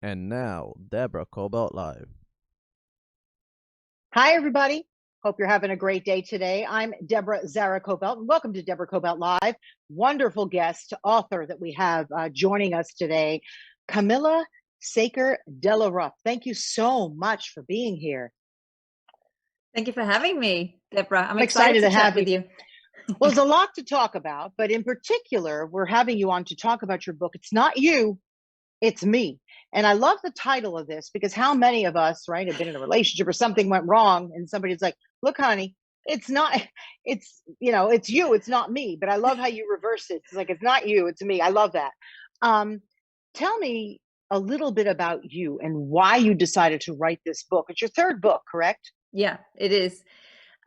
And now, Deborah Kobylt live. Hi, everybody. Hope you're having a great day today. I'm Zara Kobylt, and welcome to Deborah Kobylt Live. Wonderful guest, author that we have joining us today, Camilla Sacre-Dallerup. Thank you so much for being here. Thank you for having me, Deborah. I'm excited to chat have with you. Well, there's a lot to talk about, but in particular, we're having you on to talk about your book. It's not you, it's me. And I love the title of this because how many of us, right, have been in a relationship or something went wrong and somebody's like, look, honey, it's not, it's you, it's not me. But I love how you reverse it. It's like, it's not you, it's me. I love that. Tell me a little bit about you and why you decided to write this book. It's your third book, correct? Yeah, it is.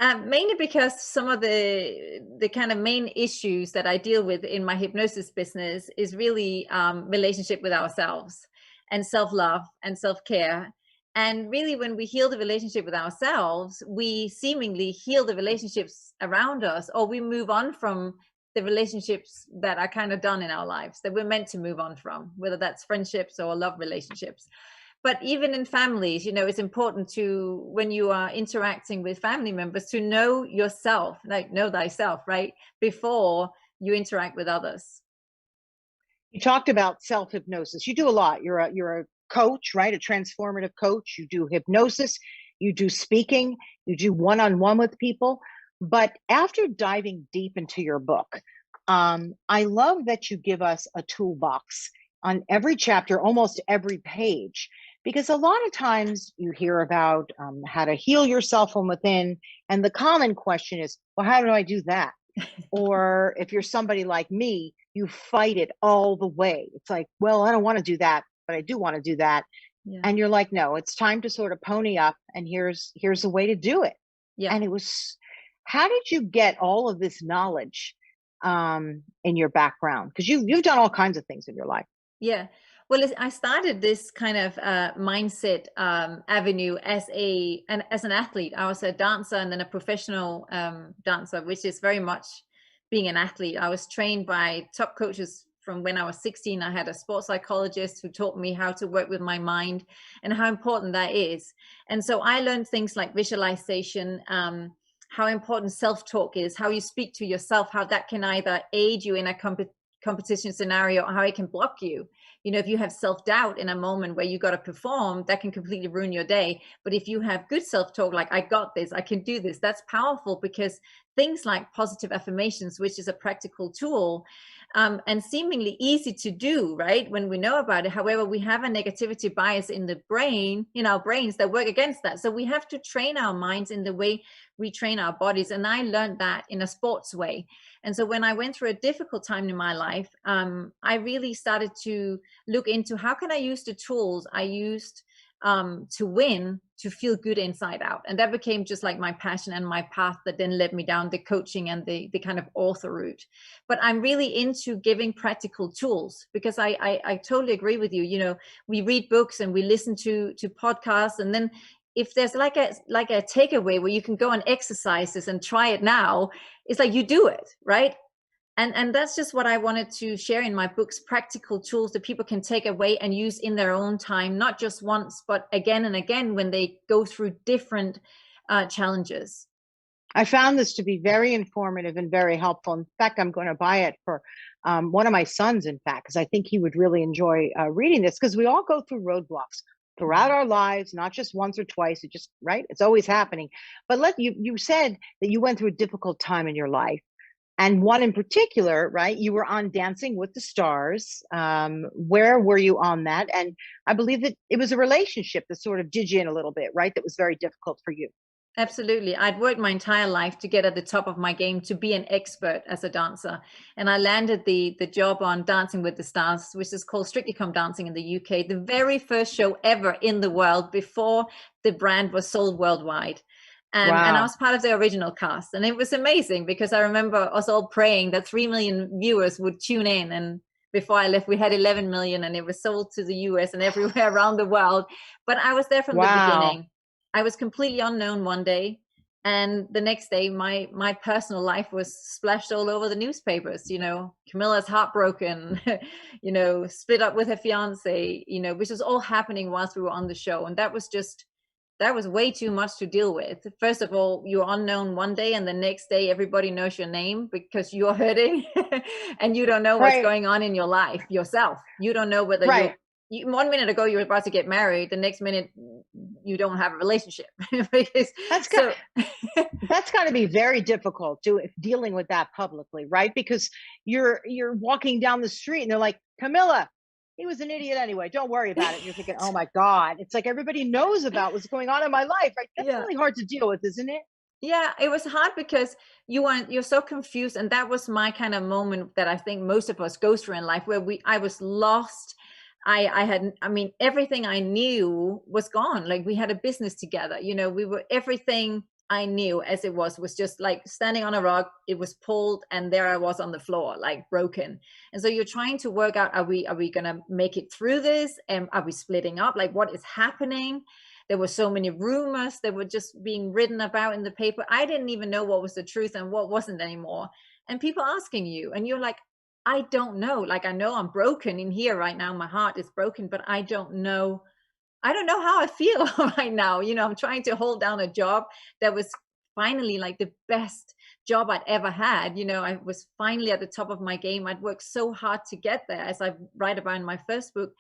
Mainly because some of the kind of main issues that I deal with in my hypnosis business is really relationship with ourselves and self-love and self-care. And really, when we heal the relationship with ourselves, we seemingly heal the relationships around us, or we move on from the relationships that are kind of done in our lives that we're meant to move on from, whether that's friendships or love relationships. But even in families, it's important to, when you are interacting with family members, to know yourself, like know thyself, right? Before you interact with others. You talked about self-hypnosis. You do a lot. You're a coach, right? A transformative coach. You do hypnosis, you do speaking, you do one-on-one with people. But after diving deep into your book, I love that you give us a toolbox on every chapter, almost every page, because a lot of times you hear about how to heal yourself from within. And the common question is, well, how do I do that? Or if you're somebody like me, you fight it all the way. It's like, well, I don't want to do that, but I do want to do that. Yeah. And you're like, no, it's time to sort of pony up, and here's a way to do it. Yeah. And it was, how did you get all of this knowledge in your background? Because you've done all kinds of things in your life. Yeah. Well, I started this kind of mindset avenue as an athlete. I was a dancer and then a professional dancer, which is very much being an athlete. I was trained by top coaches from when I was 16. I had a sports psychologist who taught me how to work with my mind and how important that is. And so I learned things like visualization, how important self-talk is, how you speak to yourself, how that can either aid you in a competition scenario, or how it can block you. If you have self-doubt in a moment where you got to perform, that can completely ruin your day. But if you have good self-talk, like, I got this, I can do this, that's powerful, because things like positive affirmations, which is a practical tool and seemingly easy to do, right, when we know about it. However, we have a negativity bias in the brain, in our brains, that work against that. So we have to train our minds in the way we train our bodies. And I learned that in a sports way. And so when I went through a difficult time in my life, I really started to look into how can I use the tools I used to win, to feel good inside out. And that became just like my passion and my path that then led me down the coaching and the kind of author route. But I'm really into giving practical tools, because I totally agree with you. We read books and we listen to podcasts, and then if there's like a takeaway where you can go on exercises and try it now, it's like you do it, right? And that's just what I wanted to share in my books, practical tools that people can take away and use in their own time, not just once, but again and again when they go through different challenges. I found this to be very informative and very helpful. In fact, I'm going to buy it for one of my sons, in fact, because I think he would really enjoy reading this, because we all go through roadblocks throughout our lives, not just once or twice. It just, right? It's always happening. But you said that you went through a difficult time in your life. And one in particular, right? You were on Dancing with the Stars. Where were you on that? And I believe that it was a relationship that sort of did you in a little bit, right? That was very difficult for you. Absolutely. I'd worked my entire life to get at the top of my game, to be an expert as a dancer. And I landed the job on Dancing with the Stars, which is called Strictly Come Dancing in the UK, the very first show ever in the world before the brand was sold worldwide. And I was part of the original cast, and it was amazing, because I remember us all praying that 3 million viewers would tune in. And before I left, we had 11 million, and it was sold to the US and everywhere around the world. But I was there from the beginning. I was completely unknown one day, And the next day, my personal life was splashed all over the newspapers. Camilla's heartbroken, split up with her fiance, which was all happening whilst we were on the show. And that was way too much to deal with. First of all, you're unknown one day, and the next day everybody knows your name because you're hurting and you don't know what's going on in your life yourself. You don't know whether 1 minute ago you were about to get married, the next minute you don't have a relationship. That's got to be very difficult dealing with that publicly, right? Because you're walking down the street and they're like, Camilla, he was an idiot anyway, don't worry about it. And you're thinking, oh my God, it's like everybody knows about what's going on in my life, right? That's really hard to deal with, isn't it? Yeah, it was hard because you're so confused. And that was my kind of moment that I think most of us go through in life, where I was lost. Everything I knew was gone. Like, we had a business together, everything I knew as it was just like standing on a rock. It was pulled and there I was on the floor, like broken. And so you're trying to work out, are we going to make it through this? And are we splitting up? Like, what is happening? There were so many rumors that were just being written about in the paper. I didn't even know what was the truth and what wasn't anymore. And people asking you, and you're like, I don't know. Like, I know I'm broken in here right now. My heart is broken, but I don't know how I feel right now. I'm trying to hold down a job that was finally like the best job I'd ever had. I was finally at the top of my game. I'd worked so hard to get there. As I write about in my first book,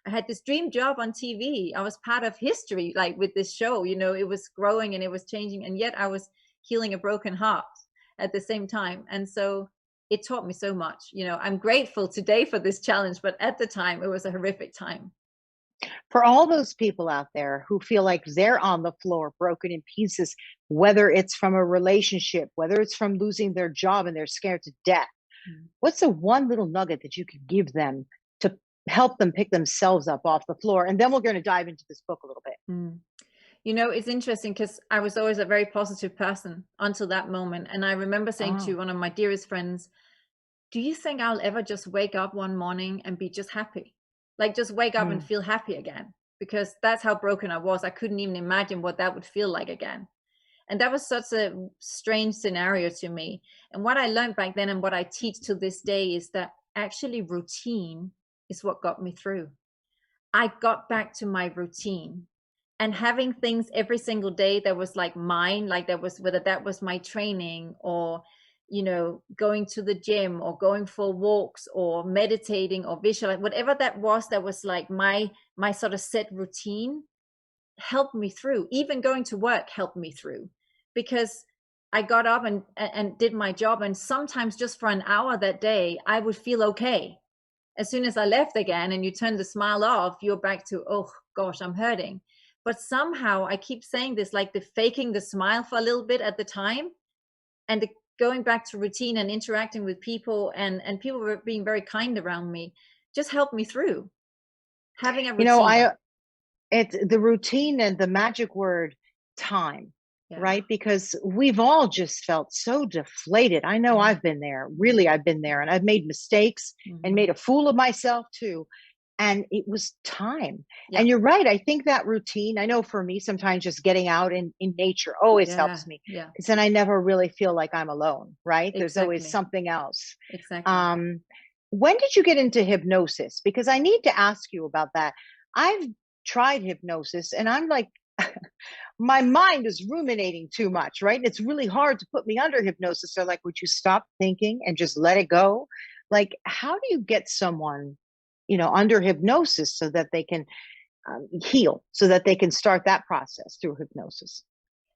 I had this dream job on TV. I was part of history, like with this show, it was growing and it was changing. And yet I was healing a broken heart at the same time. And so it taught me so much. I'm grateful today for this challenge, but at the time it was a horrific time. For all those people out there who feel like they're on the floor, broken in pieces, whether it's from a relationship, whether it's from losing their job and they're scared to death, what's the one little nugget that you could give them to help them pick themselves up off the floor? And then we're going to dive into this book a little bit. It's interesting because I was always a very positive person until that moment. And I remember saying to one of my dearest friends, do you think I'll ever just wake up one morning and be just happy? Like, just wake up and feel happy again? Because that's how broken I was. I couldn't even imagine what that would feel like again. And that was such a strange scenario to me. And what I learned back then and what I teach to this day is that actually routine is what got me through. I got back to my routine. And having things every single day that was like mine, like that was, whether that was my training or, going to the gym or going for walks or meditating or visualizing, whatever that was like my sort of set routine, helped me through. Even going to work helped me through, because I got up and did my job. And sometimes just for an hour that day, I would feel okay. As soon as I left again and you turn the smile off, you're back to, oh gosh, I'm hurting. But somehow I keep saying this, like the faking the smile for a little bit at the time, and the going back to routine and interacting with people, and people were being very kind around me, just helped me through having a routine. It's the routine and the magic word time, right? Because we've all just felt so deflated. I know I've been there, really, I've been there, and I've made mistakes and made a fool of myself too. And it was time. And you're right. I think that routine, I know for me, sometimes just getting out in nature always helps me. Because then I never really feel like I'm alone, right? There's always something else. Exactly. When did you get into hypnosis? Because I need to ask you about that. I've tried hypnosis and I'm like, my mind is ruminating too much, right? It's really hard to put me under hypnosis. They're like, would you stop thinking and just let it go? Like, how do you get someone under hypnosis so that they can heal, so that they can start that process through hypnosis?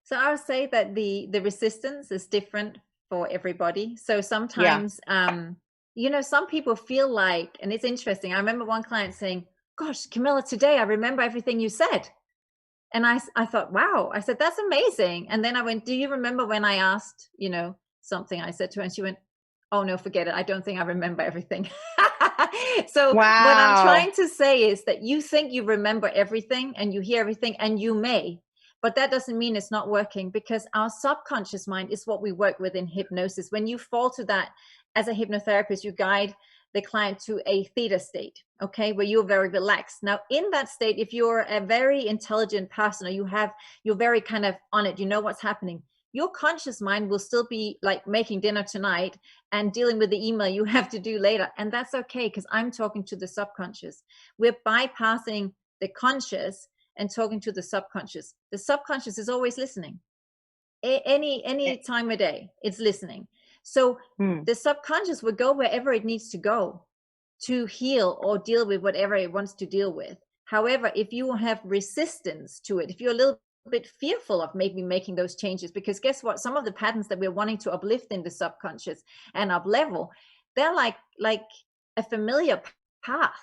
So I would say that the resistance is different for everybody. So sometimes, some people feel like, and it's interesting. I remember one client saying, gosh, Camilla, today I remember everything you said. And I thought, wow, I said, that's amazing. And then I went, do you remember when I asked, something I said to her? And she went, oh no, forget it. I don't think I remember everything. So what I'm trying to say is that you think you remember everything and you hear everything, and you may, but that doesn't mean it's not working, because our subconscious mind is what we work with in hypnosis. When you fall to that as a hypnotherapist, you guide the client to a theta state, okay, where you're very relaxed. Now, in that state, if you're a very intelligent person, or you're very kind of on it, you know what's happening, your conscious mind will still be like making dinner tonight and dealing with the email you have to do later. And that's okay, because I'm talking to the subconscious. We're bypassing the conscious and talking to the subconscious. The subconscious is always listening. Any time of day, it's listening. So the subconscious will go wherever it needs to go to heal or deal with whatever it wants to deal with. However, if you have resistance to it, if you're a little bit fearful of maybe making those changes, because guess what? Some of the patterns that we're wanting to uplift in the subconscious and up level, they're like a familiar path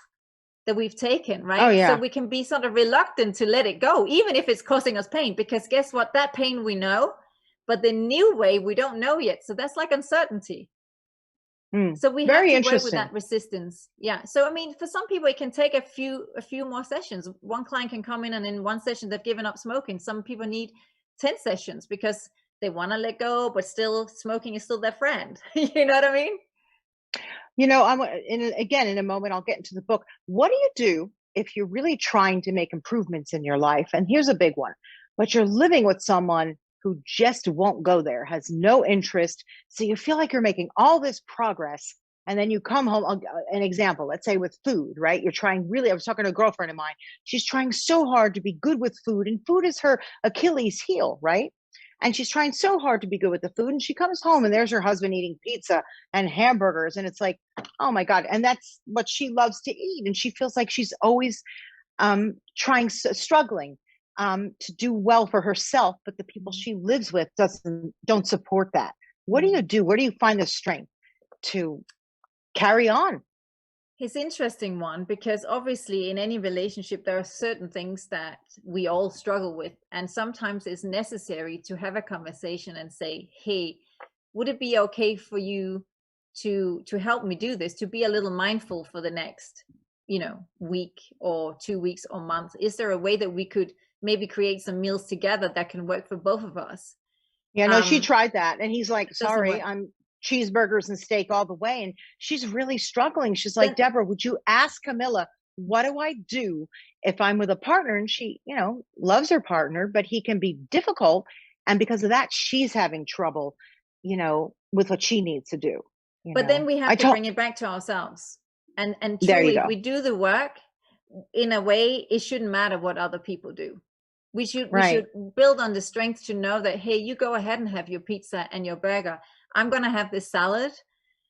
that we've taken, right? Oh, yeah. So we can be sort of reluctant to let it go, even if it's causing us pain, because guess what? That pain we know, but the new way we don't know yet. So that's like uncertainty. So we have to work with that resistance. Yeah. So, I mean, for some people, it can take a few more sessions. One client can come in and in one session, they've given up smoking. Some people need 10 sessions because they want to let go, but still smoking is still their friend. You know what I mean? You know, in a moment, I'll get into the book. What do you do if you're really trying to make improvements in your life? And here's a big one, but you're living with someone who just won't go there, has no interest. So you feel like you're making all this progress. And then you come home, an example, let's say with food, right? You're trying I was talking to a girlfriend of mine. She's trying so hard to be good with food, and food is her Achilles heel, right? And she's trying so hard to be good with the food. And she comes home and there's her husband eating pizza and hamburgers. And it's like, oh my God. And that's what she loves to eat. And she feels like she's always struggling to do well for herself, but the people she lives with don't support that. What do you do? Where do you find the strength to carry on? It's an interesting one, because obviously in any relationship, there are certain things that we all struggle with. And sometimes it's necessary to have a conversation and say, hey, would it be okay for you to help me do this, to be a little mindful for the next, week or 2 weeks or month? Is there a way that we could maybe create some meals together that can work for both of us? Yeah, no, she tried that. And he's like, sorry, I'm cheeseburgers and steak all the way. And she's really struggling. She's like, Deborah, would you ask Camilla, what do I do if I'm with a partner? And she, loves her partner, but he can be difficult. And because of that, she's having trouble, with what she needs to do. But then we have to bring it back to ourselves. And truly, if we do the work in a way, it shouldn't matter what other people do. We should build on the strength to know that, hey, you go ahead and have your pizza and your burger. I'm going to have this salad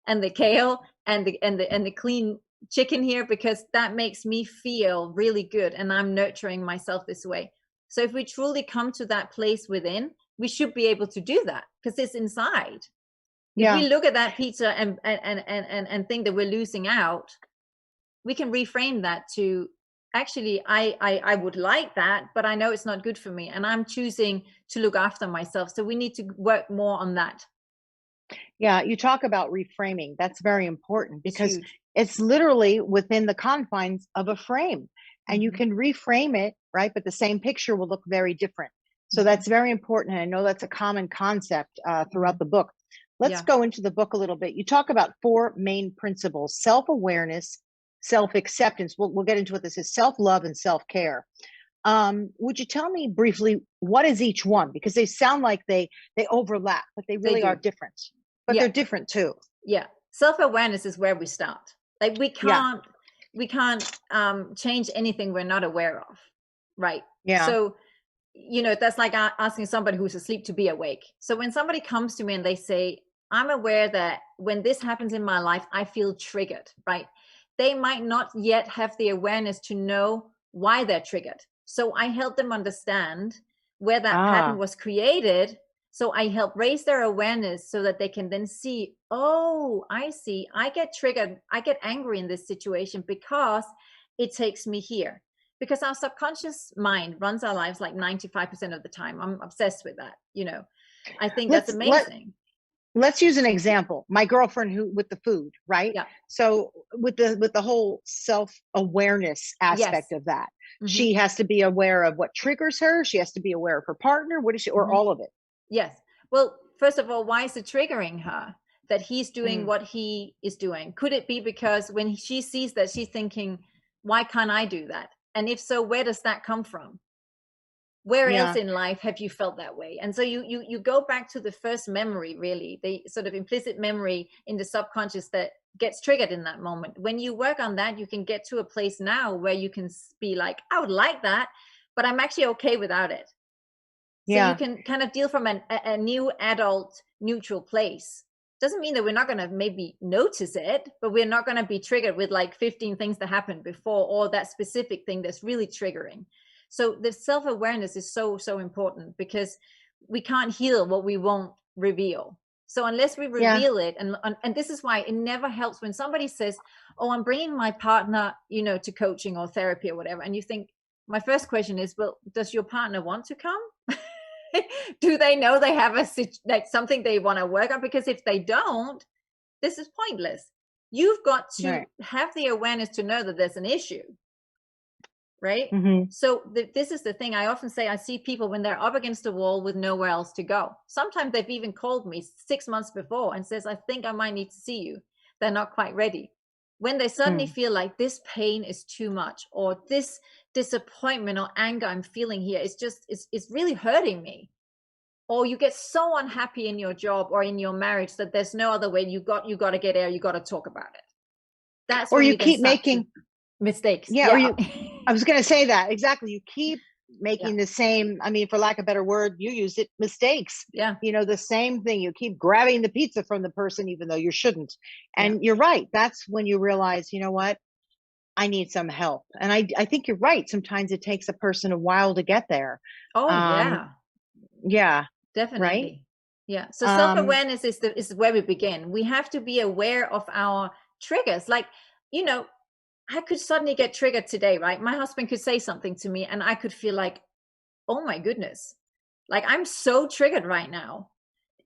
and the kale and the clean chicken here, because that makes me feel really good. And I'm nurturing myself this way. So if we truly come to that place within, we should be able to do that, because it's inside. If we look at that pizza and think that we're losing out, we can reframe that to, actually, I would like that, but I know it's not good for me, and I'm choosing to look after myself. So we need to work more on that. Yeah, you talk about reframing. That's very important, because it's literally within the confines of a frame, and you can reframe it, right? But the same picture will look very different. So that's very important. And I know that's a common concept throughout the book. Let's go into the book a little bit. You talk about 4 main principles: self-awareness, self-acceptance. We'll get into what this is: self-love and self-care. Would you tell me briefly, what is each one? Because they sound like they overlap, but they really are different. But they're different too. Yeah. Self-awareness is where we start. Like we can't change anything we're not aware of. Right. Yeah. So, that's like asking somebody who's asleep to be awake. So when somebody comes to me and they say, I'm aware that when this happens in my life, I feel triggered, right? They might not yet have the awareness to know why they're triggered. So I help them understand where that pattern was created. So I help raise their awareness so that they can then see, oh, I see, I get triggered, I get angry in this situation because it takes me here. Because our subconscious mind runs our lives like 95% of the time. I'm obsessed with that. I think that's amazing. Let's use an example. My girlfriend with the food, right? Yeah. So with the whole self-awareness aspect of that, she has to be aware of what triggers her. She has to be aware of her partner. What is she, or all of it? Yes. Well, first of all, why is it triggering her that he's doing what he is doing? Could it be because when she sees that, she's thinking, why can't I do that? And if so, where does that come from? Where else in life have you felt that way? And so you go back to the first memory, really, the sort of implicit memory in the subconscious that gets triggered in that moment. When you work on that, you can get to a place now where you can be like, I would like that, but I'm actually okay without it. So you can kind of deal from a new adult neutral place. Doesn't mean that we're not going to maybe notice it, but we're not going to be triggered with like 15 things that happened before, or that specific thing that's really triggering. So the self-awareness is so, so important, because we can't heal what we won't reveal. So unless we reveal it, and this is why it never helps when somebody says, oh, I'm bringing my partner, you know, to coaching or therapy or whatever. And you think, my first question is, well, does your partner want to come? Do they know they have like something they want to work on? Because if they don't, this is pointless. You've got to have the awareness to know that there's an issue. Right? So this is the thing. I often say, I see people when they're up against a wall with nowhere else to go. Sometimes they've even called me 6 months before and says, I think I might need to see you. They're not quite ready. When they suddenly feel like this pain is too much, or this disappointment or anger I'm feeling here is just, it's really hurting me. Or you get so unhappy in your job or in your marriage that there's no other way. You got to get there. You got to talk about it. That's or you keep making mistakes. Or I was going to say that exactly. You keep making the same, I mean, for lack of a better word, you use it, mistakes. You know, the same thing. You keep grabbing the pizza from the person, even though you shouldn't. And you're right. That's when you realize, you know what, I need some help. And I think you're right. Sometimes it takes a person a while to get there. Yeah, definitely. Right. Yeah. So self-awareness is where we begin. We have to be aware of our triggers. Like, you know, I could suddenly get triggered today, right? My husband could say something to me and I could feel like, oh my goodness, like I'm so triggered right now.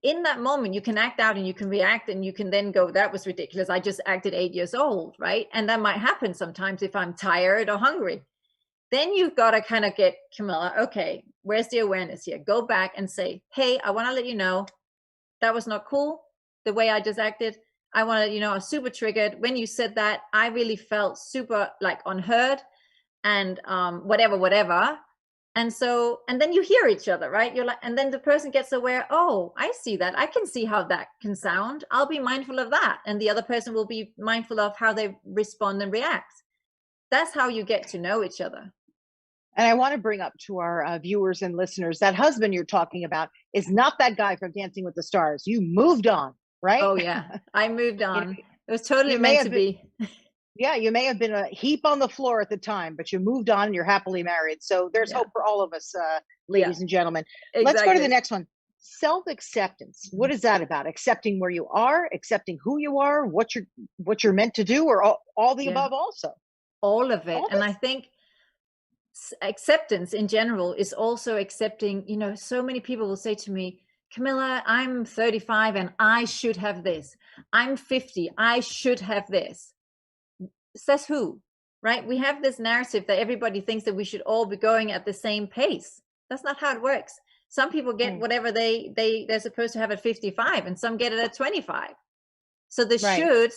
In that moment, you can act out and you can react, and you can then go, that was ridiculous. I just acted 8 years old, right? And that might happen sometimes if I'm tired or hungry. Then you've got to kind of get, Camilla, okay, where's the awareness here? Go back and say, hey, I want to let you know that was not cool, the way I just acted. I want to let you know I was super triggered. When you said that, I really felt super like unheard and whatever. And so, and then you hear each other, right? You're like, and then the person gets aware, oh, I see that. I can see how that can sound. I'll be mindful of that. And the other person will be mindful of how they respond and react. That's how you get to know each other. And I want to bring up to our viewers and listeners, that husband you're talking about is not that guy from Dancing with the Stars. You moved on, right? Oh, yeah. I moved on. It was totally meant to be. Yeah, you may have been a heap on the floor at the time, but you moved on and you're happily married. So there's hope for all of us, ladies and gentlemen. Exactly. Let's go to the next one. Self-acceptance. What is that about? Accepting where you are, accepting who you are, what you're meant to do, or all the above also? All of it. And I think acceptance in general is also accepting, you know, so many people will say to me, Camilla, I'm 35 and I should have this. I'm 50. I should have this. Says who, right? We have this narrative that everybody thinks that we should all be going at the same pace. That's not how it works. Some people get whatever they're supposed to have at 55, and some get it at 25. So the shoulds,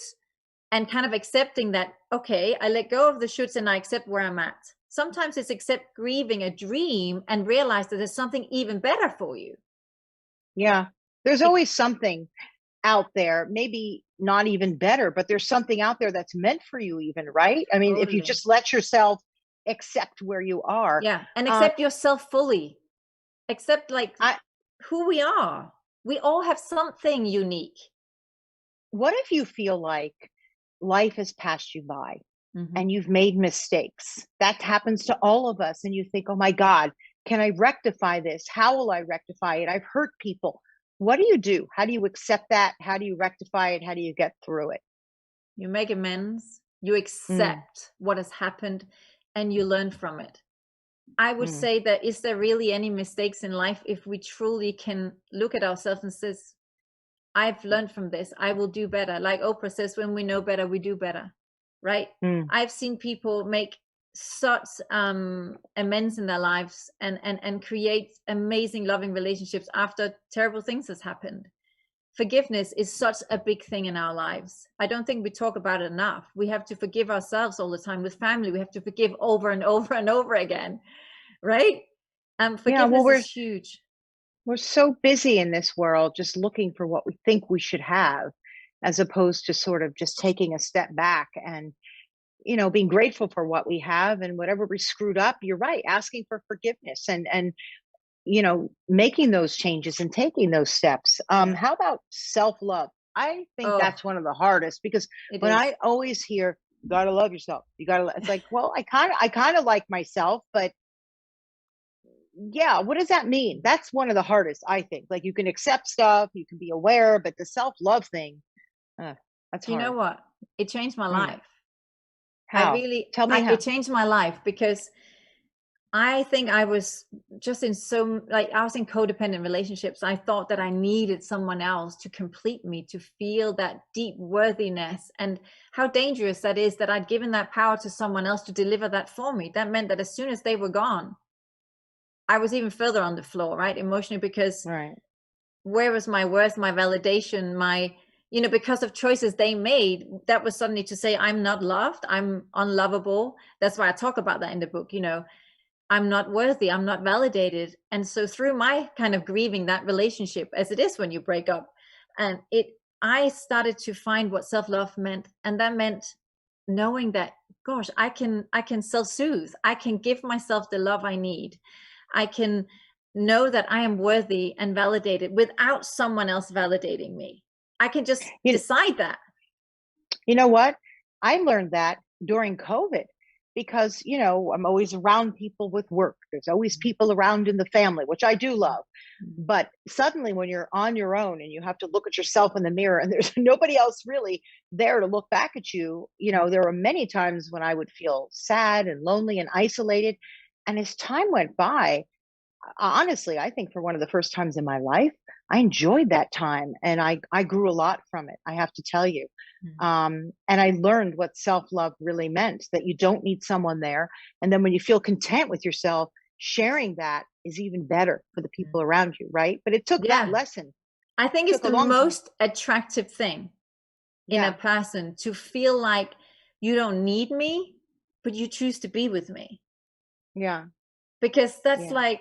and kind of accepting that, okay, I let go of the shoulds and I accept where I'm at. Sometimes it's accept grieving a dream and realize that there's something even better for you. Yeah, there's always something out there, maybe not even better, but there's something out there that's meant for you even, right? I mean, if you just let yourself accept where you are. Yeah, and accept yourself fully. Accept like who we are. We all have something unique. What if you feel like life has passed you by and you've made mistakes? That happens to all of us. And you think, oh my God, can I rectify this? How will I rectify it? I've hurt people. What do you do? How do you accept that? How do you rectify it? How do you get through it? You make amends. You accept what has happened and you learn from it. I would say that, is there really any mistakes in life if we truly can look at ourselves and says, I've learned from this, I will do better. Like Oprah says, when we know better, we do better, right? I've seen people make such amends in their lives and create amazing loving relationships after terrible things has happened. Forgiveness is such a big thing in our lives. I don't think we talk about it enough. We have to forgive ourselves all the time. With family, we have to forgive over and over and over again, right? Yeah, well, Forgiveness is huge. we're so busy in this world just looking for what we think we should have, as opposed to sort of just taking a step back and, being grateful for what we have, and whatever we screwed up, you're right, asking for forgiveness, and making those changes and taking those steps. Yeah. How about self-love? I think Oh, that's one of the hardest, because it when is. I always hear, you gotta love yourself, it's like, well, I kind of like myself, but yeah, what does that mean? That's one of the hardest, I think. Like, you can accept stuff, you can be aware, but the self-love thing, uh, that's You know hard. what? It changed my Hmm. life. How? Tell me It how. changed my life because I think I was just in I was in codependent relationships. I thought that I needed someone else to complete me, to feel that deep worthiness, and how dangerous that is, that I'd given that power to someone else to deliver that for me. That meant that as soon as they were gone, I was even further on the floor, right? Emotionally, because Right. where was my worth, my validation, because of choices they made, that was suddenly to say, I'm not loved, I'm unlovable. That's why I talk about that in the book. I'm not worthy, I'm not validated. And so through my kind of grieving that relationship, as it is when you break up, and I started to find what self-love meant. And that meant knowing that, gosh, I can self-soothe, I can give myself the love I need, I can know that I am worthy and validated without someone else validating me. I can just You, decide that. you know what? I learned that during COVID, because, I'm always around people with work. There's always people around in the family, which I do love. But suddenly, when you're on your own and you have to look at yourself in the mirror and there's nobody else really there to look back at you, there were many times when I would feel sad and lonely and isolated. And as time went by, honestly, I think for one of the first times in my life, I enjoyed that time, and I grew a lot from it, I have to tell you. And I learned what self-love really meant, that you don't need someone there. And then when you feel content with yourself, sharing that is even better for the people around you, right? But it took that Yeah. lesson. I think It it's took a the long time. most attractive thing in a Yeah. person, to feel like you don't need me, but you choose to be with me. Yeah. Because Yeah.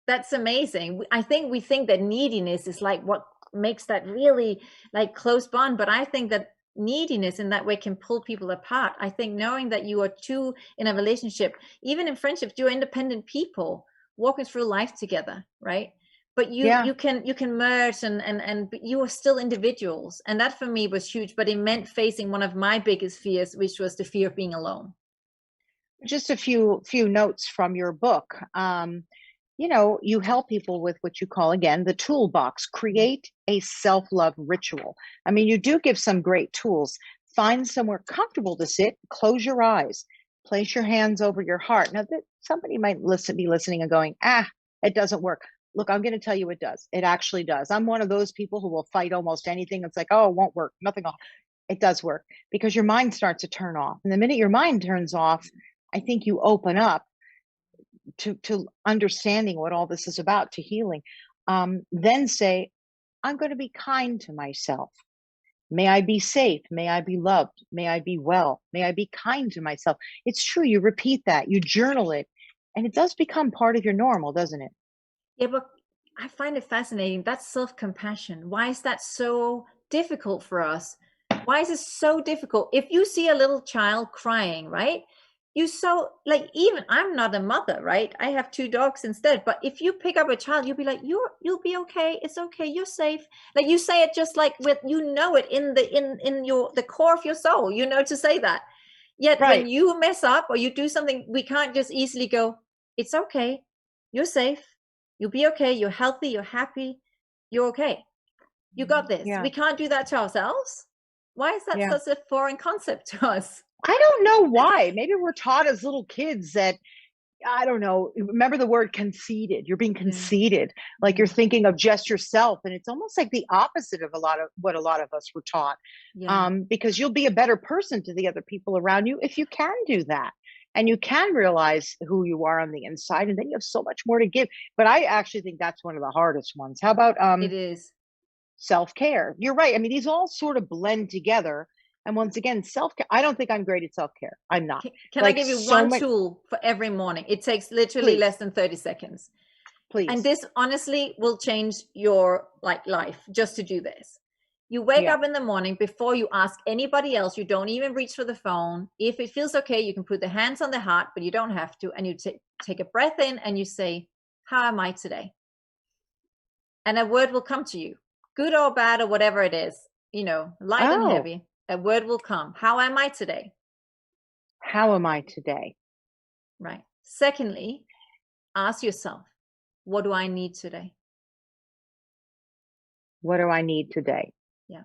that's amazing. I think we think that neediness is like what makes that really like close bond, but I think that neediness in that way can pull people apart. I think knowing that you are two in a relationship, even in friendships, you're independent people walking through life together, right? But you Yeah. you can merge, and but you are still individuals. And that for me was huge, but it meant facing one of my biggest fears, which was the fear of being alone. Just a few notes from your book. You help people with what you call, again, the toolbox. Create a self-love ritual. I mean, you do give some great tools. Find somewhere comfortable to sit, close your eyes, place your hands over your heart. Now, that somebody might be listening and going, it doesn't work. Look, I'm going to tell you it does. It actually does. I'm one of those people who will fight almost anything. It's like, oh, it won't work. Nothing. It does work, because your mind starts to turn off. And the minute your mind turns off, I think you open up to understanding what all this is about, to healing. Then say, I'm going to be kind to myself. May I be safe. May I be loved. May I be well. May I be kind to myself. It's true. You repeat that, you journal it, and it does become part of your normal, doesn't it? Yeah, but I find it fascinating. That's self-compassion. Why is that so difficult for us? Why is it so difficult? If you see a little child crying, right? You so like, even I'm not a mother, right? I have two dogs instead. But if you pick up a child, you'll be like, you'll be okay. It's okay. You're safe. Like, you say it just like with, it in the core of your soul, to say that. Yet when Right. you mess up or you do something, we can't just easily go, it's okay. You're safe. You'll be okay. You're healthy. You're happy. You're okay. You got this. Yeah. We can't do that to ourselves. Why is that Yeah. such a foreign concept to us? I don't know why. Maybe we're taught as little kids that, I don't know, remember the word conceited. You're being Yeah. conceited, like you're thinking of just yourself. And it's almost like the opposite of a lot of what a lot of us were taught. Yeah. Because you'll be a better person to the other people around you if you can do that. And you can realize who you are on the inside, and then you have so much more to give. But I actually think that's one of the hardest ones. How about It is. self-care? You're right. I mean, these all sort of blend together. And once again, self-care. I don't think I'm great at self-care. I'm not. Can I Like, give you so one much. tool for every morning? It takes literally Please. less than 30 seconds. Please. And this honestly will change your life just to do this. You wake up in the morning, before you ask anybody else, you don't even reach for the phone. If it feels okay, you can put the hands on the heart, but you don't have to. And you take a breath in and you say, how am I today? And a word will come to you, good or bad or whatever it is, light and heavy. A word will come. How am I today? How am I today? Right. Secondly, ask yourself, what do I need today? What do I need today? Yeah.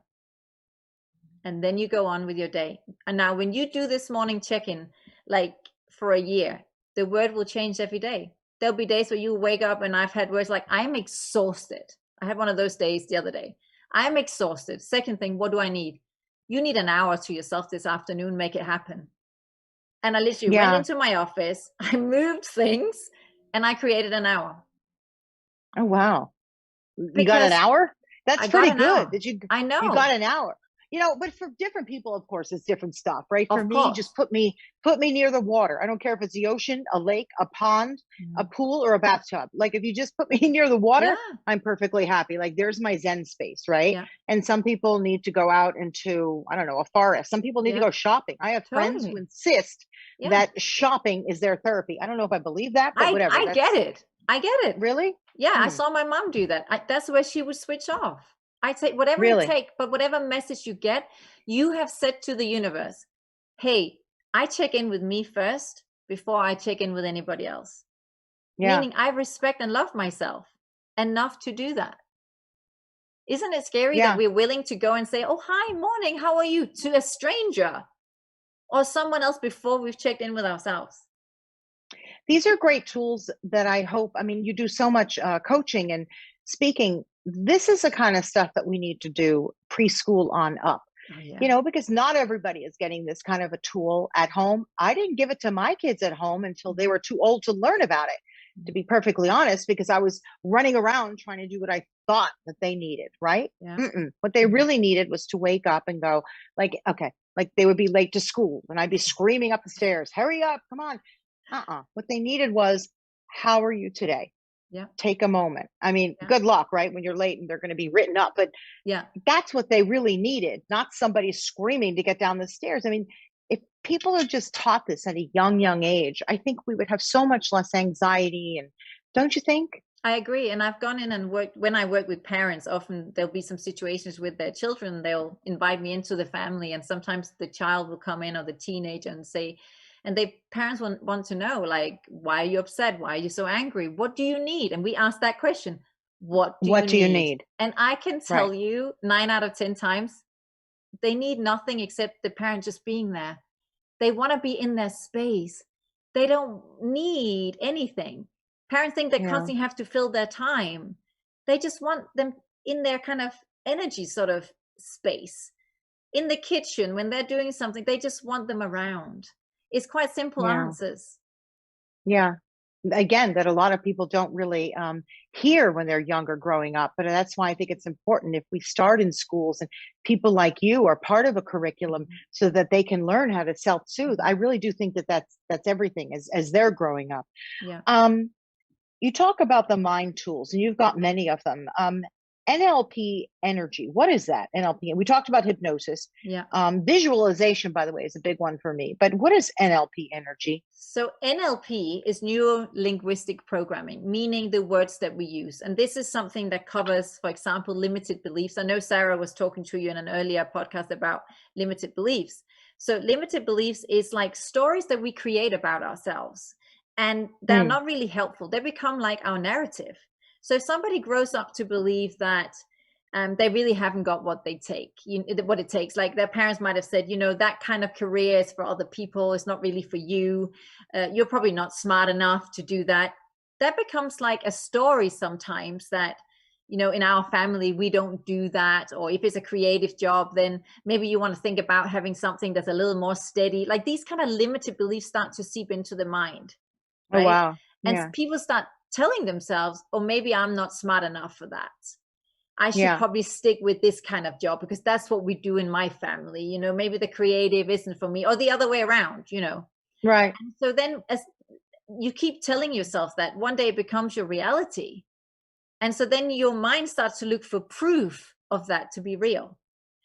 And then you go on with your day. And now when you do this morning check-in, like for a year, the word will change every day. There'll be days where you wake up and I've had words like, I'm exhausted. I had one of those days the other day. I'm exhausted. Second thing, what do I need? You need an hour to yourself this afternoon, make it happen. And I literally went into my office, I moved things, and I created an hour. Oh, wow. You got an hour? That's pretty good. I know. You got an hour. But for different people, of course, it's different stuff, right? For me, just put me near the water. I don't care if it's the ocean, a lake, a pond, a pool, or a bathtub. Like if you just put me near the water, I'm perfectly happy. Like there's my Zen space, right? Yeah. And some people need to go out into, I don't know, a forest. Some people need to go shopping. I have friends who insist that shopping is their therapy. I don't know if I believe that, but whatever. I get it. I get it. Really? Yeah, I saw my mom do that. That's where she would switch off. I take whatever you take, but whatever message you get, you have said to the universe, hey, I check in with me first before I check in with anybody else. Yeah. Meaning I respect and love myself enough to do that. Isn't it scary that we're willing to go and say, oh, hi, morning, how are you, to a stranger or someone else before we've checked in with ourselves? These are great tools that I hope, you do so much coaching and speaking. This is the kind of stuff that we need to do preschool on up, because not everybody is getting this kind of a tool at home. I didn't give it to my kids at home until they were too old to learn about it, to be perfectly honest, because I was running around trying to do what I thought that they needed, right? Yeah. What they really needed was to wake up and go like, okay, like they would be late to school and I'd be screaming up the stairs, hurry up, come on. What they needed was, how are you today? Yeah. Take a moment. Good luck, right? When you're late and they're going to be written up, but that's what they really needed, not somebody screaming to get down the stairs. If people are just taught this at a young age, I think we would have so much less anxiety. And don't you think? I agree. And I've gone in and worked, when I work with parents, often there'll be some situations with their children, they'll invite me into the family. And sometimes the child will come in or the teenager and say, and parents want to know, like, why are you upset? Why are you so angry? What do you need? And we ask that question. What do you need? And I can tell you 9 out of 10 times, they need nothing except the parent just being there. They want to be in their space. They don't need anything. Parents think they constantly have to fill their time. They just want them in their kind of energy sort of space. In the kitchen, when they're doing something, they just want them around. It's quite simple answers. Yeah. Again, that a lot of people don't really hear when they're younger growing up. But that's why I think it's important if we start in schools and people like you are part of a curriculum so that they can learn how to self-soothe. I really do think that that's everything as they're growing up. Yeah. You talk about the mind tools and you've got many of them. NLP energy. What is that? NLP. We talked about hypnosis. Yeah. Visualization, by the way, is a big one for me. But what is NLP energy? So NLP is neuro-linguistic programming, meaning the words that we use. And this is something that covers, for example, limited beliefs. I know Zara was talking to you in an earlier podcast about limited beliefs. So limited beliefs is like stories that we create about ourselves. And they're not really helpful. They become like our narrative. So if somebody grows up to believe that they really haven't got what it takes, like their parents might have said, that kind of career is for other people. It's not really for you. You're probably not smart enough to do that. That becomes like a story sometimes that, in our family, we don't do that. Or if it's a creative job, then maybe you want to think about having something that's a little more steady. Like these kind of limited beliefs start to seep into the mind. Right? Oh, wow. And people start telling themselves, or maybe I'm not smart enough for that. I should probably stick with this kind of job because that's what we do in my family. Maybe the creative isn't for me, or the other way around, Right. And so then you keep telling yourself that one day it becomes your reality. And so then your mind starts to look for proof of that to be real.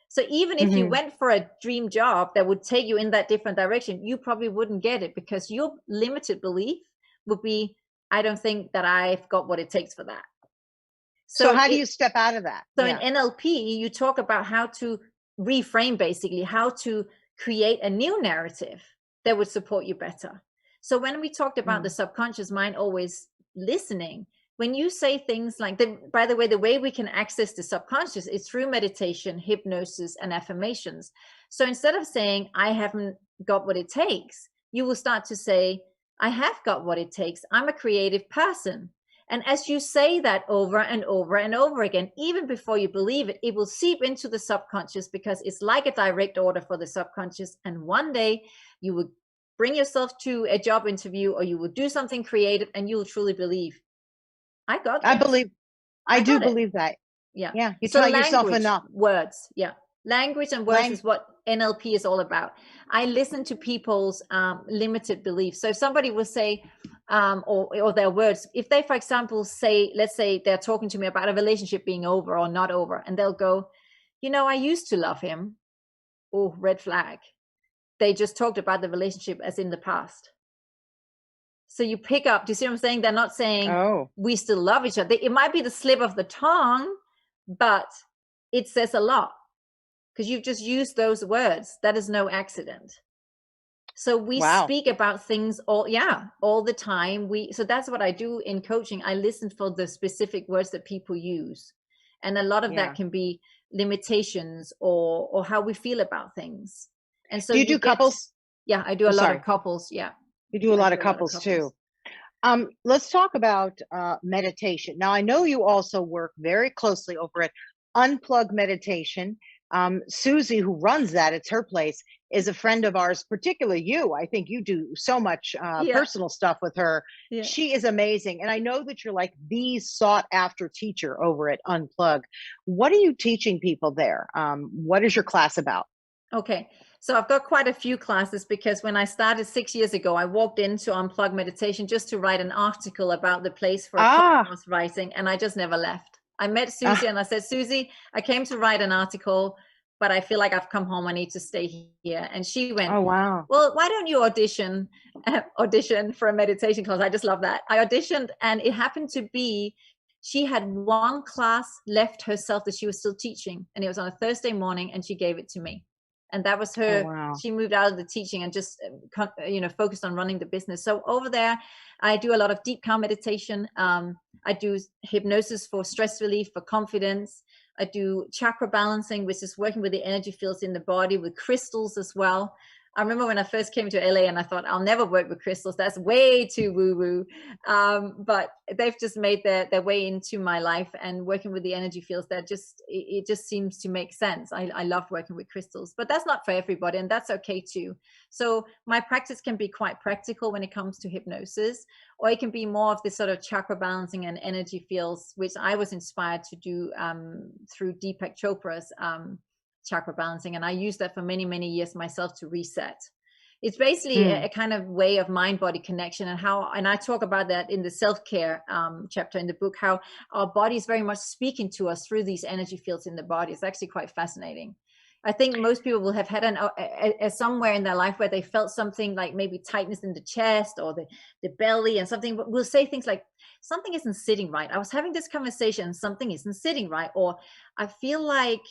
So even if you went for a dream job that would take you in that different direction, you probably wouldn't get it, because your limited belief would be, I don't think that I've got what it takes for that. So how do you step out of that? So in NLP, you talk about how to reframe, basically, how to create a new narrative that would support you better. So when we talked about the subconscious mind always listening, when you say things like, by the way, the way we can access the subconscious is through meditation, hypnosis, and affirmations. So instead of saying, I haven't got what it takes, you will start to say, I have got what it takes. I'm a creative person. And as you say that over and over and over again, even before you believe it, it will seep into the subconscious, because it's like a direct order for the subconscious. And one day you will bring yourself to a job interview, or you will do something creative, and you will truly believe, I got this. I do believe that. Yeah. Yeah. You tell yourself enough. Words. Yeah. Language and words is what NLP is all about. I listen to people's limited beliefs. So if somebody will say, or their words, if they, for example, say, let's say they're talking to me about a relationship being over or not over, and they'll go, I used to love him. Oh, red flag. They just talked about the relationship as in the past. So you pick up, do you see what I'm saying? They're not saying, we still love each other. It might be the slip of the tongue, but it says a lot, because you've just used those words. That is no accident. So we speak about things all the time. So that's what I do in coaching. I listen for the specific words that people use. And a lot of that can be limitations or how we feel about things. And so do you do couples? Yeah, I do a lot of couples. Yeah. You do a lot of couples too. Let's talk about meditation. Now, I know you also work very closely over at Unplug Meditation. Susie, who runs that, it's her place, is a friend of ours, particularly you. I think you do so much personal stuff with her. Yeah. She is amazing. And I know that you're like the sought after teacher over at Unplug. What are you teaching people there? What is your class about? Okay. So I've got quite a few classes, because when I started 6 years ago, I walked into Unplug Meditation just to write an article about the place for podcast writing, and I just never left. I met Susie and I said, Susie, I came to write an article, but I feel like I've come home. I need to stay here. And she went, oh, wow. Well, why don't you audition for a meditation class? I just love that. I auditioned, and it happened to be, she had one class left herself that she was still teaching, and it was on a Thursday morning, and she gave it to me. And that was her. Oh, wow. She moved out of the teaching and just, focused on running the business. So over there, I do a lot of deep calm meditation. I do hypnosis for stress relief, for confidence. I do chakra balancing, which is working with the energy fields in the body, with crystals as well. I remember when I first came to LA and I thought, I'll never work with crystals. That's way too woo-woo. But they've just made their way into my life, and working with the energy fields, it just seems to make sense. I love working with crystals, but that's not for everybody, and that's okay too. So my practice can be quite practical when it comes to hypnosis, or it can be more of this sort of chakra balancing and energy fields, which I was inspired to do through Deepak Chopra's chakra balancing, and I used that for many years myself to reset. It's basically a kind of way of mind-body connection, and I talk about that in the self-care chapter in the book, how our body is very much speaking to us through these energy fields in the body. It's actually quite fascinating. I think most people will have had somewhere in their life where they felt something like maybe tightness in the chest or the belly, and something, but we'll say things like, something isn't sitting right. I was having this conversation, something isn't sitting right, or I feel like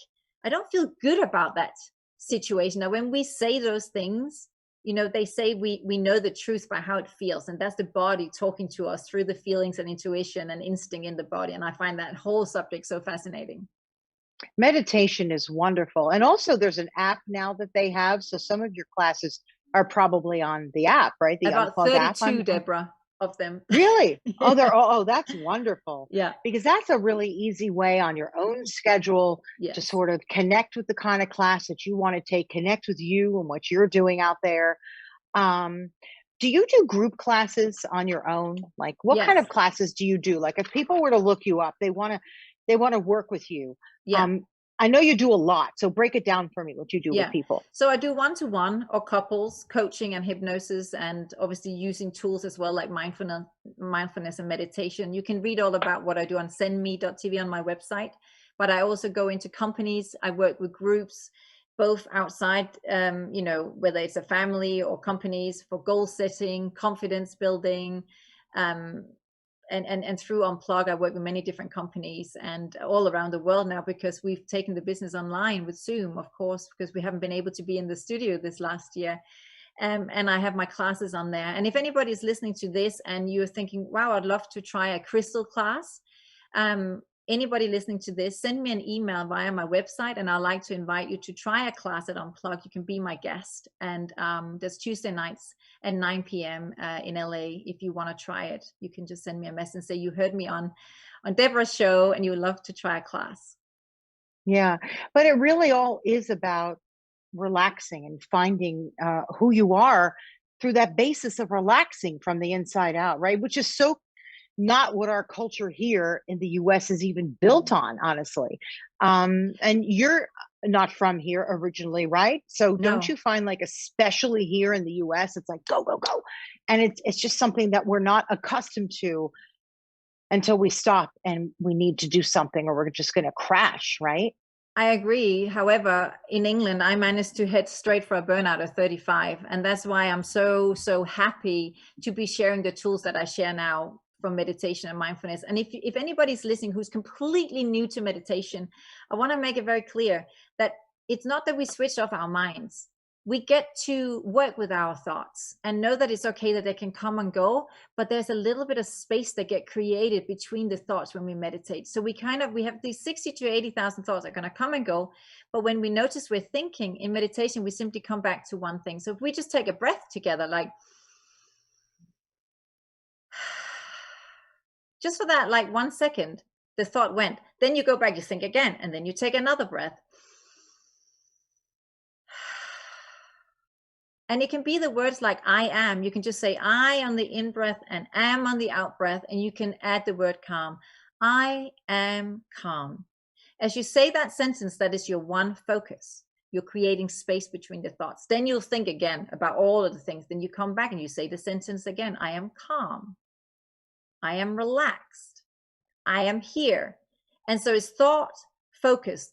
I don't feel good about that situation. Now, when we say those things, they say we know the truth by how it feels. And that's the body talking to us through the feelings and intuition and instinct in the body. And I find that whole subject so fascinating. Meditation is wonderful. And also there's an app now that they have. So some of your classes are probably on the app, right? The About Unplug 32, app. Deborah. Of them. Really? Oh, that's wonderful. Yeah. Because that's a really easy way on your own schedule to sort of connect with the kind of class that you want to take, connect with you and what you're doing out there. Do you do group classes on your own? Like what kind of classes do you do? Like if people were to look you up, they want to work with you. Yeah. I know you do a lot, so break it down for me, what you do with Yeah. people. So I do one-to-one or couples coaching and hypnosis, and obviously using tools as well, like mindfulness and meditation. You can read all about what I do on sendme.tv on my website, but I also go into companies. I work with groups, both outside, you know, whether it's a family or companies, for goal setting, confidence building, and through Unplug, I work with many different companies and all around the world now, because we've taken the business online with Zoom, of course, because we haven't been able to be in the studio this last year. And I have my classes on there. And if anybody's listening to this and you're thinking, wow, I'd love to try a crystal class, anybody listening to this, send me an email via my website, and I'd like to invite you to try a class at Unplug. You can be my guest. And there's Tuesday nights at 9 p.m. In LA. If you want to try it, you can just send me a message and say you heard me on Deborah's show and you would love to try a class. Yeah, but it really all is about relaxing and finding who you are through that basis of relaxing from the inside out, right? Which is so not what our culture here in the US is even built on, honestly. And you're not from here originally, right? So don't you find, like, especially here in the US, it's like go, go, go. And it's just something that we're not accustomed to until we stop and we need to do something, or we're just going to crash, right? I agree. However, in England, I managed to head straight for a burnout at 35. And that's why I'm so, so happy to be sharing the tools that I share now from meditation and mindfulness. And if anybody's listening who's completely new to meditation, I want to make it very clear that it's not that we switched off our minds. We get to work with our thoughts and know that it's okay that they can come and go, but there's a little bit of space that get created between the thoughts when we meditate. So we have these 60 to 80,000 thoughts that are going to come and go. But when we notice we're thinking in meditation, we simply come back to one thing. So if we just take a breath together, like just for that, like 1 second, the thought went, then you go back, you think again, and then you take another breath. And it can be the words like I am. You can just say I on the in breath and am on the out breath. And you can add the word calm. I am calm. As you say that sentence, that is your one focus. You're creating space between the thoughts. Then you'll think again about all of the things. Then you come back and you say the sentence again. I am calm. I am relaxed. I am here. And so it's thought, focus.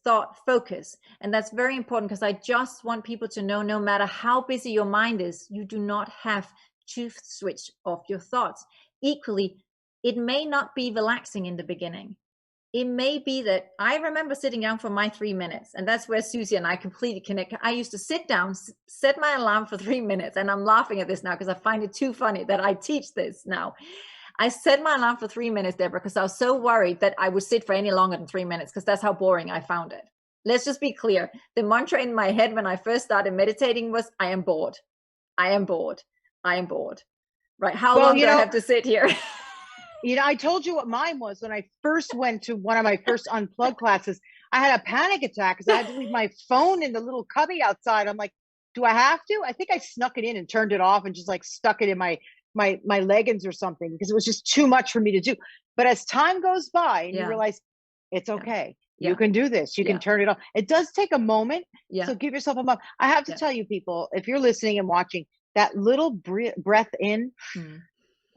And that's very important, because I just want people to know, no matter how busy your mind is, you do not have to switch off your thoughts. Equally, it may not be relaxing in the beginning. It may be that I remember sitting down for my 3 minutes, and that's where Susie and I completely connect. I used to sit down, set my alarm for 3 minutes, and I'm laughing at this now because I find it too funny that I teach this now. I set my alarm for 3 minutes, Deborah, because I was so worried that I would sit for any longer than 3 minutes, because that's how boring I found it. Let's just be clear. The mantra in my head when I first started meditating was, I am bored. I am bored. I am bored. Right? How long do I have to sit here? I told you what mine was when I first went to one of my first Unplugged classes. I had a panic attack because I had to leave my phone in the little cubby outside. I'm like, do I have to? I think I snuck it in and turned it off and just like stuck it in my leggings or something, because it was just too much for me to do. But as time goes by and you realize it's okay. You can do this. You can turn it off. It does take a moment. So give yourself a moment. I have to tell you, people, if you're listening and watching, that little breath in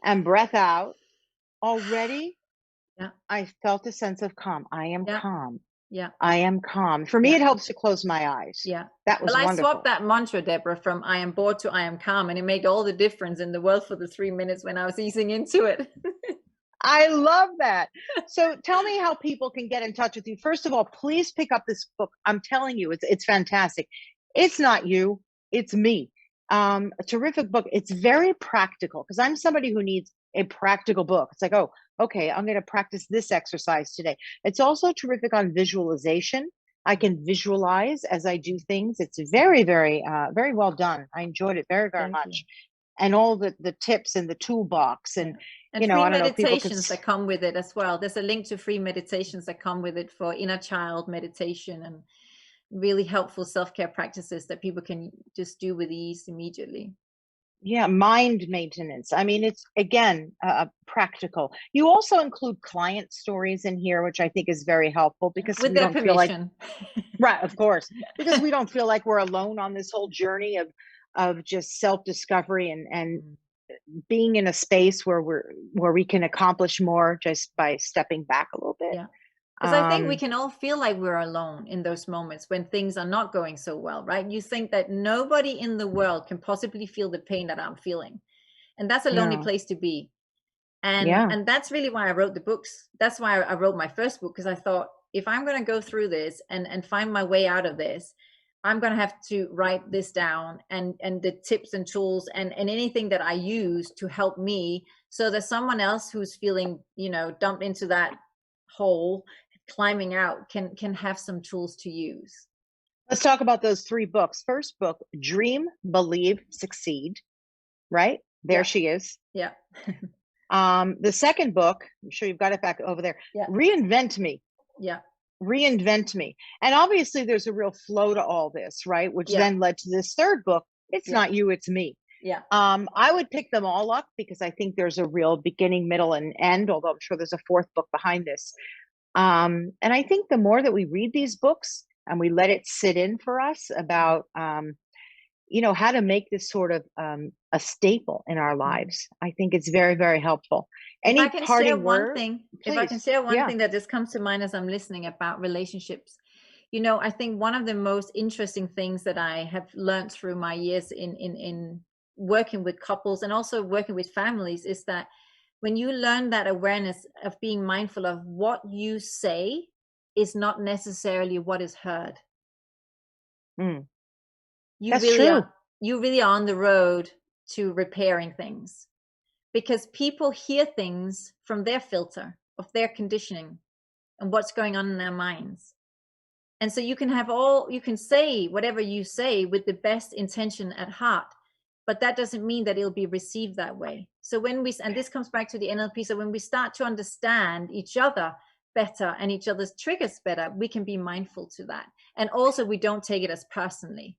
and breath out, already I felt a sense of calm. I am calm. I am calm. For me, it helps to close my eyes. That was wonderful. I swapped that mantra, Deborah, from I am bored to I am calm, and it made all the difference in the world for the 3 minutes when I was easing into it. I love that. So tell me how people can get in touch with you. First of all, please pick up this book. I'm telling you, it's fantastic. It's not you, it's me. A terrific book. It's very practical, because I'm somebody who needs a practical book. It's like, oh, okay, I'm going to practice this exercise today. It's also terrific on visualization. I can visualize as I do things. It's very, very, very well done. I enjoyed it very, very much. And all the tips in the toolbox and free meditations that come with it as well. There's a link to free meditations that come with it for inner child meditation and really helpful self-care practices that people can just do with ease immediately. Yeah, mind maintenance. I mean, it's again practical. You also include client stories in here, which I think is very helpful because With we their don't feel like, permission. right, of course, because we don't feel like we're alone on this whole journey of just self-discovery and being in a space where we can accomplish more just by stepping back a little bit. Yeah. Because I think we can all feel like we're alone in those moments when things are not going so well, right? You think that nobody in the world can possibly feel the pain that I'm feeling. And that's a lonely No. place to be. And Yeah. and that's really why I wrote the books. That's why I wrote my first book, because I thought, if I'm going to go through this and find my way out of this, I'm going to have to write this down, and the tips and tools and anything that I use to help me, so that someone else who's feeling, dumped into that hole, climbing out, can have some tools to use. Let's talk about those 3 books. First book, Dream, Believe, Succeed, right? There Yeah. she is. Yeah. The second book, I'm sure you've got it back over there. Yeah. Reinvent Me. Yeah. Reinvent Me. And obviously there's a real flow to all this, right? Which then led to this third book. It's Not You, It's Me. Yeah. I would pick them all up because I think there's a real beginning, middle, and end, although I'm sure there's a fourth book behind this. And I think the more that we read these books and we let it sit in for us about how to make this sort of a staple in our lives, I think it's very, very helpful. Any if I can parting share one word? thing, Please. if I can share one thing that just comes to mind as I'm listening about relationships, I think one of the most interesting things that I have learned through my years in working with couples and also working with families is that when you learn that awareness of being mindful of what you say is not necessarily what is heard. That's true. You really are on the road to repairing things, because people hear things from their filter of their conditioning and what's going on in their minds. And so you can say whatever you say with the best intention at heart, but that doesn't mean that it'll be received that way. So and this comes back to the NLP, so when we start to understand each other better and each other's triggers better, we can be mindful to that. And also we don't take it as personally.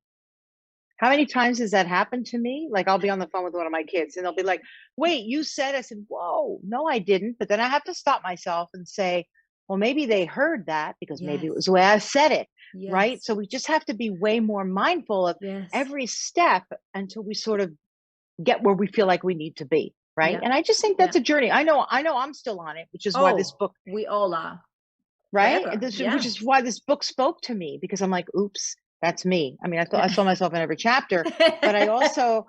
How many times has that happened to me? Like, I'll be on the phone with one of my kids and they'll be like, wait, you said, I said, whoa, no, I didn't. But then I have to stop myself and say, well, maybe they heard that because maybe it was the way I said it. Right. So we just have to be way more mindful of every step until we sort of get where we feel like we need to be. Right. And I just think that's a journey. I know I'm still on it, which is why this book. We all are. Right. Which is why this book spoke to me, because I'm like, oops. That's me. I mean, I saw myself in every chapter, but I also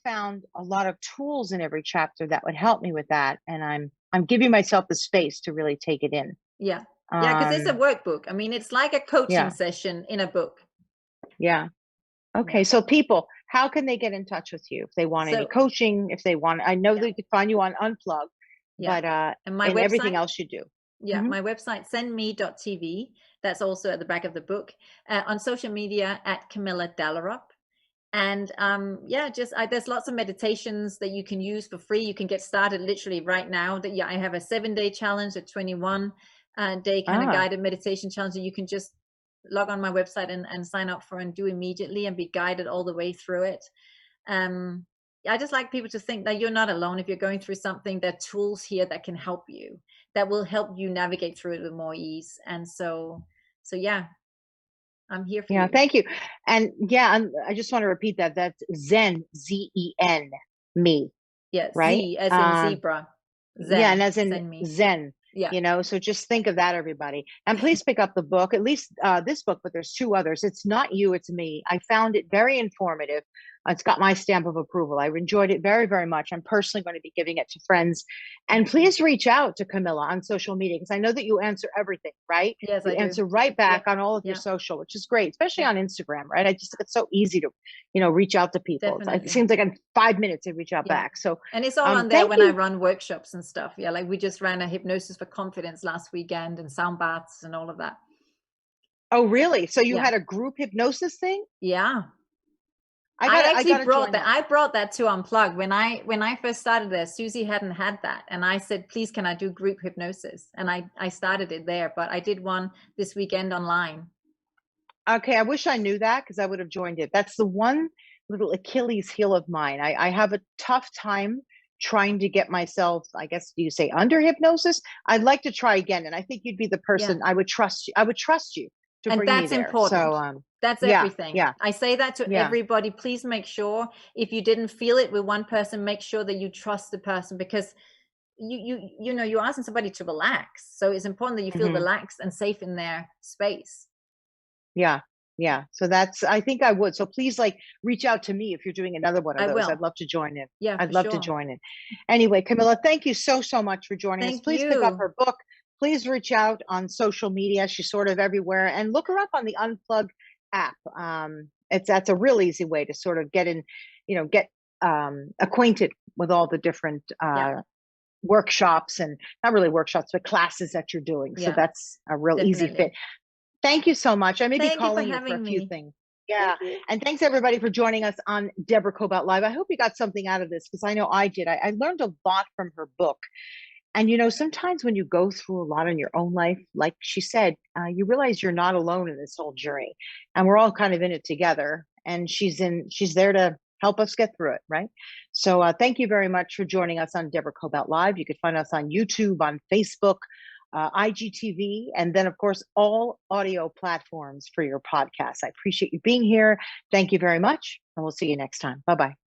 found a lot of tools in every chapter that would help me with that. And I'm giving myself the space to really take it in. Yeah. Yeah. Cause it's a workbook. I mean, it's like a coaching session in a book. Yeah. Okay. So people, how can they get in touch with you if they want any coaching, if they want, I know they could find you on Unplug, but, and website, everything else you do. Yeah. My website, sendme.tv. That's also at the back of the book. On social media at Camilla Dallerup. And there's lots of meditations that you can use for free. You can get started literally right now. I have a 7-day challenge, a 21-day kind of guided meditation challenge that you can just log on my website and sign up for and do immediately and be guided all the way through it. I just like people to think that you're not alone. If you're going through something, there are tools here that can help you, that will help you navigate through it with more ease. And so yeah, I'm here for you. Yeah, thank you. And I just want to repeat that. That's Zen, Z-E-N, me. Yes, right? Z as in zebra. Zen, and as in Zen. Yeah. So just think of that, everybody. And please pick up the book, at least this book, but there's 2 others. It's Not You, It's Me. I found it very informative. It's got my stamp of approval. I enjoyed it very, very much. I'm personally going to be giving it to friends. And please reach out to Camilla on social media, because I know that you answer everything, right? Yes, you I answer right back on all of your social, which is great, especially on Instagram, right? I just think it's so easy to, reach out to people. It seems like in 5 minutes they reach out back. So, and it's all on there when I run workshops and stuff. Yeah, like we just ran a hypnosis for confidence last weekend and sound baths and all of that. Oh, really? So you had a group hypnosis thing? Yeah. I brought that to Unplug when I first started there. Susie hadn't had that, and I said, please, can I do group hypnosis? And I started it there, but I did one this weekend online. Okay, I wish I knew that, because I would have joined it. That's the one little Achilles heel of mine. I have a tough time trying to get myself, I guess you say, under hypnosis. I'd like to try again. And I think you'd be the person I would trust you. I would trust you to and bring me that's there. important. So that's yeah, everything. yeah, I say that to everybody. Please make sure if you didn't feel it with one person, make sure that you trust the person, because you know, you're asking somebody to relax. So it's important that you feel relaxed and safe in their space. Yeah. Yeah. So that's, I think I would. So please, like, reach out to me if you're doing another one of those. I'd love to join in. Yeah, I'd love to join in. Anyway, Camilla, thank you so much for joining us. Please pick up her book. Please reach out on social media. She's sort of everywhere, and look her up on the Unplug app. That's a real easy way to sort of get in, you know, get acquainted with all the different workshops, and not really workshops, but classes that you're doing. So that's a real easy fit. Thank you so much. I may be calling you for a few things. Yeah. And thanks everybody for joining us on Deborah Kobylt Live. I hope you got something out of this, because I know I did. I learned a lot from her book. And, you know, sometimes when you go through a lot in your own life, like she said, you realize you're not alone in this whole journey, and we're all kind of in it together. And she's there to help us get through it. Right. So thank you very much for joining us on Deborah Kobylt Live. You can find us on YouTube, on Facebook, IGTV, and then, of course, all audio platforms for your podcasts. I appreciate you being here. Thank you very much, and we'll see you next time. Bye-bye.